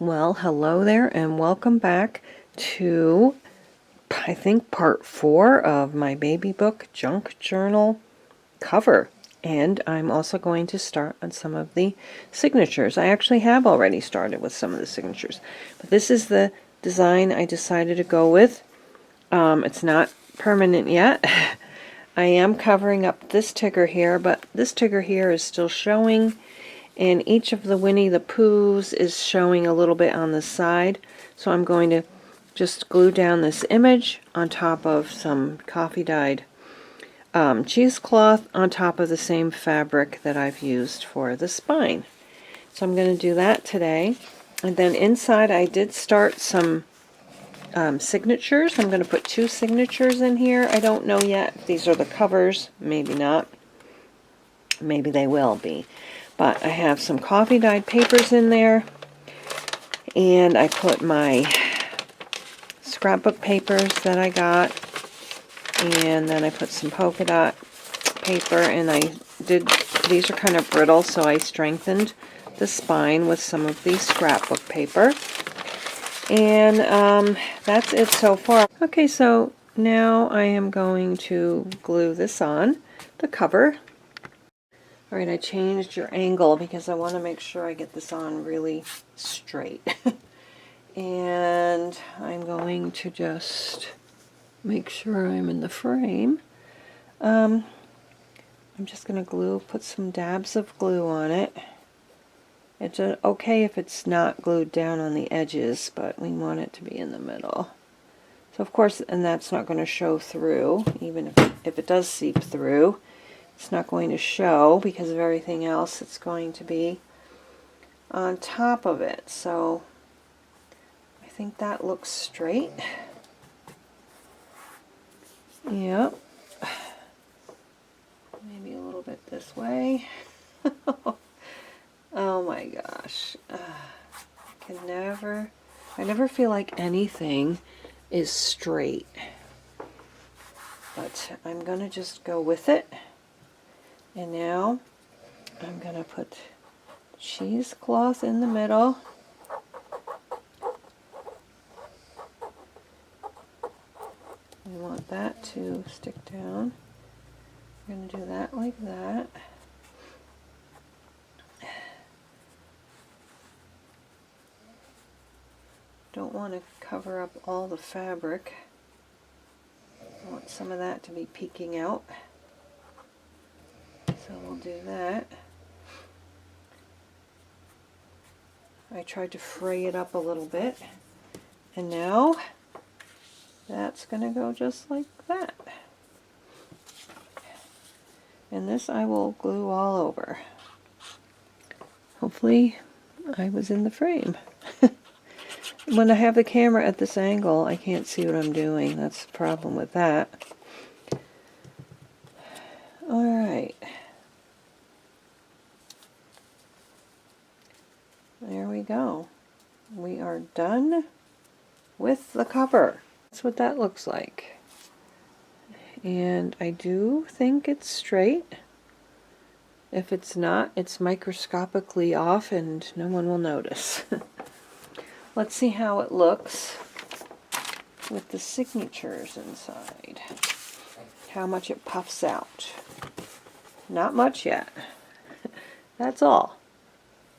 Well, hello there and welcome back to, I think, part 4 of my baby book junk journal cover. And I'm also going to start on some of the signatures. I actually have already started with some of the signatures. But this is the design I decided to go with. It's not permanent yet. I am covering up this ticker here, but this ticker here is still showing. And each of the Winnie the Poohs is showing a little bit on the side. So I'm going to just glue down this image on top of some coffee dyed cheesecloth on top of the same fabric that I've used for the spine. So I'm going to do that today. And then inside I did start some signatures. I'm going to put 2 signatures in here. I don't know yet if these are the covers. Maybe not. Maybe they will be. But I have some coffee dyed papers in there, and I put my scrapbook papers that I got, and then I put some polka dot paper, and these are kind of brittle, so I strengthened the spine with some of the scrapbook paper. And that's it so far. Okay, so now I am going to glue this on, the cover. Alright, I changed your angle because I want to make sure I get this on really straight. And I'm going to just make sure I'm in the frame. I'm just going to put some dabs of glue on it. It's okay if it's not glued down on the edges, but we want it to be in the middle. So of course, and that's not going to show through, even if it does seep through. It's not going to show because of everything else that's going to be on top of it. So I think that looks straight. Yep. Maybe a little bit this way. Oh my gosh. I never feel like anything is straight. But I'm going to just go with it. And now I'm going to put cheesecloth in the middle. We want that to stick down. We're going to do that like that. Don't want to cover up all the fabric. I want some of that to be peeking out. So we'll do that. I tried to fray it up a little bit. And now that's going to go just like that. And this I will glue all over. Hopefully I was in the frame. When I have the camera at this angle, I can't see what I'm doing. That's the problem with that. Alright. There we go. We are done with the cover. That's what that looks like. And I do think it's straight. If it's not, it's microscopically off and no one will notice. Let's see how it looks with the signatures inside. How much it puffs out. Not much yet. That's all.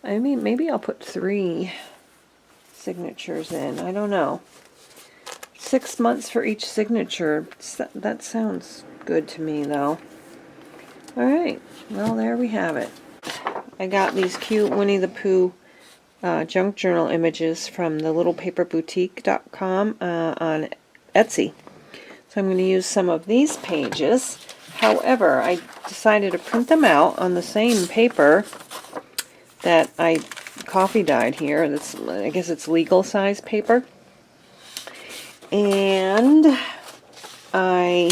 I mean, maybe I'll put 3 signatures in. I don't know. 6 months for each signature. That sounds good to me, though. Alright. Well, there we have it. I got these cute Winnie the Pooh junk journal images from the littlepaperboutique.com on Etsy. So I'm going to use some of these pages. However, I decided to print them out on the same paper that I coffee dyed here. I guess it's legal size paper. And I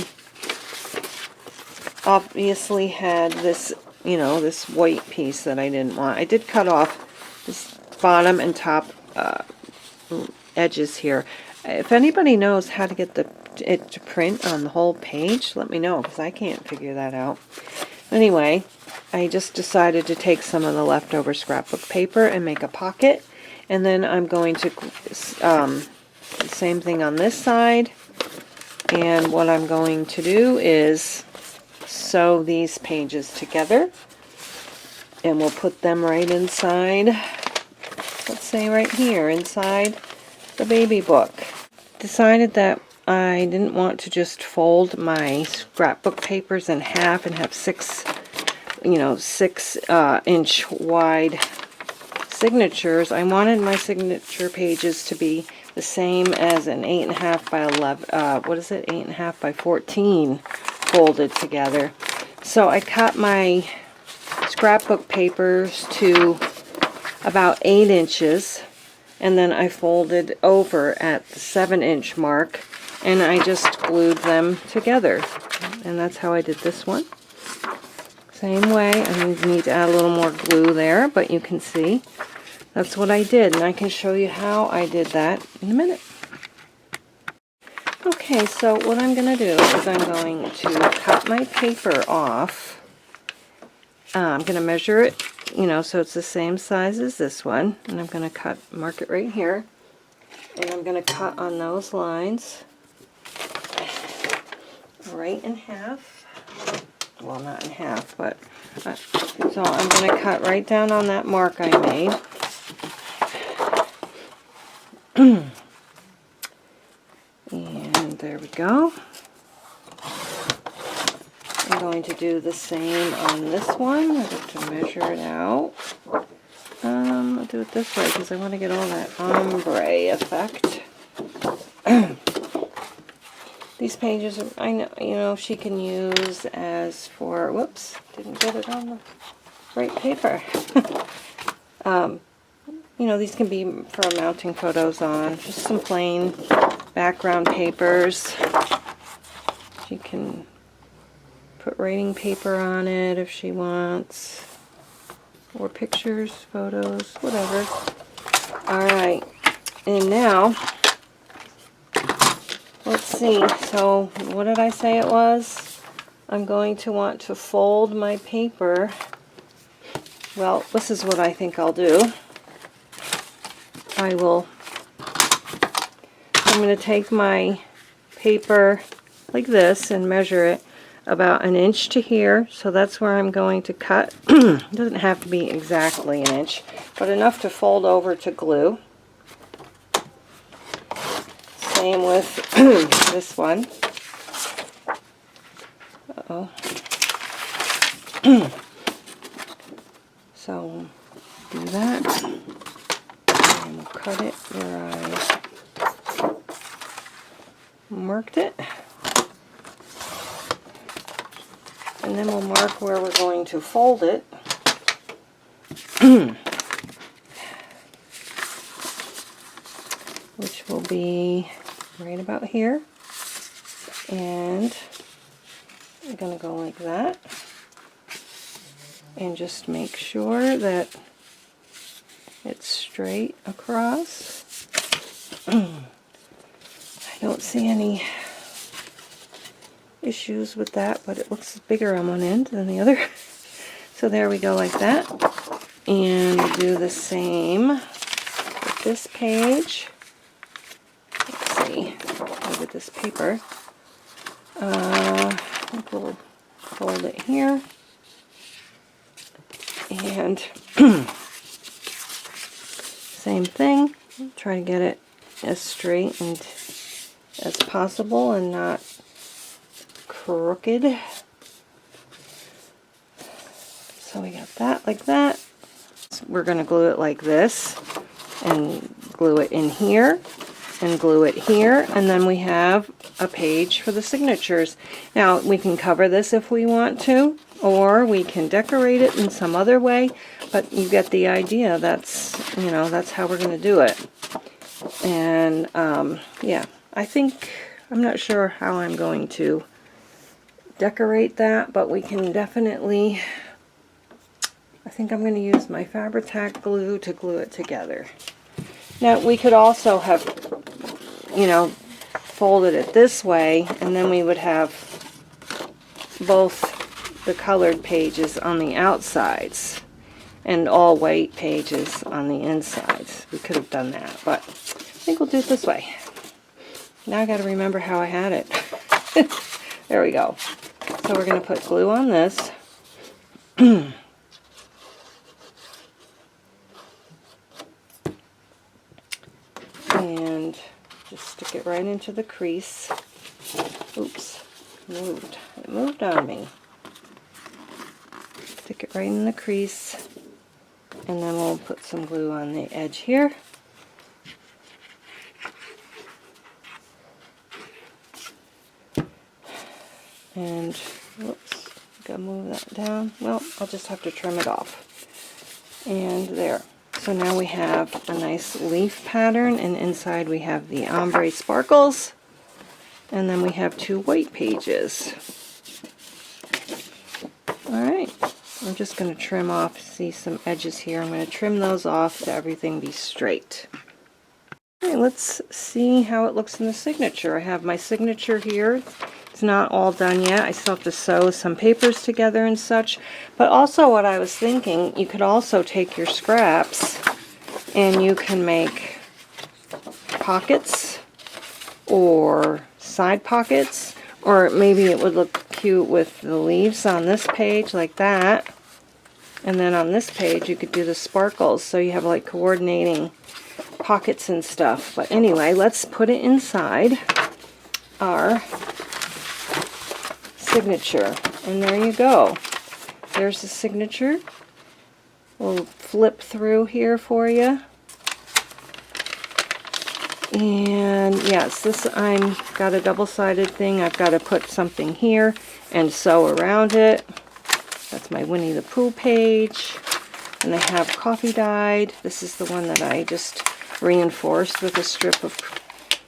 obviously had this, this white piece that I didn't want. I did cut off this bottom and top edges here. If anybody knows how to get it to print on the whole page, let me know, because I can't figure that out. Anyway, I just decided to take some of the leftover scrapbook paper and make a pocket, And then I'm going to, same thing on this side. And what I'm going to do is sew these pages together. And we'll put them right inside, let's say right here, inside the baby book. Decided that I didn't want to just fold my scrapbook papers in half and have 6 inch wide signatures. I wanted my signature pages to be the same as an 8.5 by 11, 8.5 by 14 folded together. So I cut my scrapbook papers to about 8 inches, and then I folded over at the 7-inch mark, and I just glued them together. And that's how I did this one. Same way. I need to add a little more glue there, but you can see that's what I did, and I can show you how I did that in a minute. Okay, so what I'm going to do is I'm going to cut my paper off. I'm going to measure it, so it's the same size as this one, and I'm going to mark it right here, and I'm going to cut on those lines right in half. Well, not in half, but so I'm going to cut right down on that mark I made. And there we go. I'm going to do the same on this one. I have to measure it out. I'll do it this way because I want to get all that ombre effect. These pages, I know, she can use as for, whoops, didn't get it on the right paper. These can be for mounting photos on, just some plain background papers. She can put writing paper on it if she wants, or pictures, photos, whatever. Alright, and now, let's see, so what did I say it was? I'm going to want to fold my paper. Well, this is what I think I'll do. I'm going to take my paper like this and measure it about 1 inch to here. So that's where I'm going to cut. It doesn't have to be exactly 1 inch, but enough to fold over to glue. Same with this one. Uh-oh. So do that. And we'll cut it where I marked it. And then we'll mark where we're going to fold it. Which will be right about here. And I'm going to go like that. And just make sure that it's straight across. I don't see any issues with that, but it looks bigger on one end than the other. So there we go, like that. And we'll do the same with this page. Let's see, with this paper. I think we'll fold it here. And same thing, try to get it as straight and as possible and not crooked. So we got that like that. We're going to glue it like this and glue it in here and glue it here, and then we have a page for the signatures. Now we can cover this if we want to, or we can decorate it in some other way, but you get the idea. That's, that's how we're going to do it. And yeah, I'm not sure how I'm going to decorate that, but we can definitely, I think I'm going to use my Fabri-Tac glue to glue it together. Now we could also have, folded it this way, and then we would have both the colored pages on the outsides. and all white pages on the insides. We could have done that, but I think we'll do it this way. Now I got to remember how I had it. There we go. So we're going to put glue on this. And just stick it right into the crease. Oops, moved. It moved on me. Stick it right in the crease, and then we'll put some glue on the edge here. And whoops, gotta move that down. Well, I'll just have to trim it off. And there. So now we have a nice leaf pattern, and inside we have the ombre sparkles, and then we have 2 white pages. Alright, I'm just going to trim off, see some edges here. I'm going to trim those off to everything be straight. Alright, let's see how it looks in the signature. I have my signature here. It's not all done yet. I still have to sew some papers together and such. But also what I was thinking, you could also take your scraps and you can make pockets or side pockets, or maybe it would look cute with the leaves on this page like that. And then on this page you could do the sparkles, so you have like coordinating pockets and stuff. But anyway, let's put it inside our signature, and there you go. There's the signature. We'll flip through here for you. And yes, this I'm got a double-sided thing. I've got to put something here and sew around it. That's my Winnie the Pooh page. And they have coffee dyed. This is the one that I just reinforced with a strip of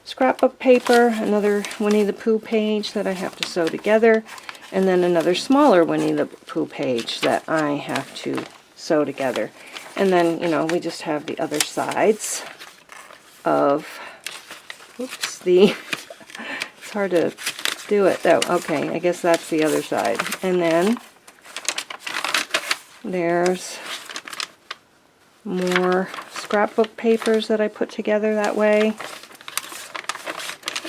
scrapbook paper. Another Winnie the Pooh page that I have to sew together. And then another smaller Winnie the Pooh page that I have to sew together. And then, you know, we just have the other sides of, oops, it's hard to do it though. Okay, I guess that's the other side. And then there's more scrapbook papers that I put together that way.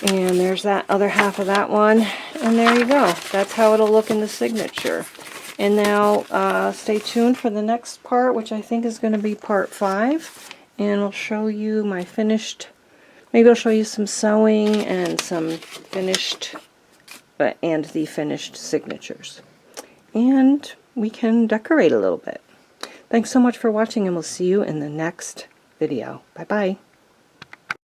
And there's that other half of that one. And there you go. That's how it'll look in the signature. And now stay tuned for the next part, which I think is going to be part 5. And I'll show you my finished, maybe I'll show you some sewing and some finished, and the finished signatures. And we can decorate a little bit. Thanks so much for watching, and we'll see you in the next video. Bye-bye.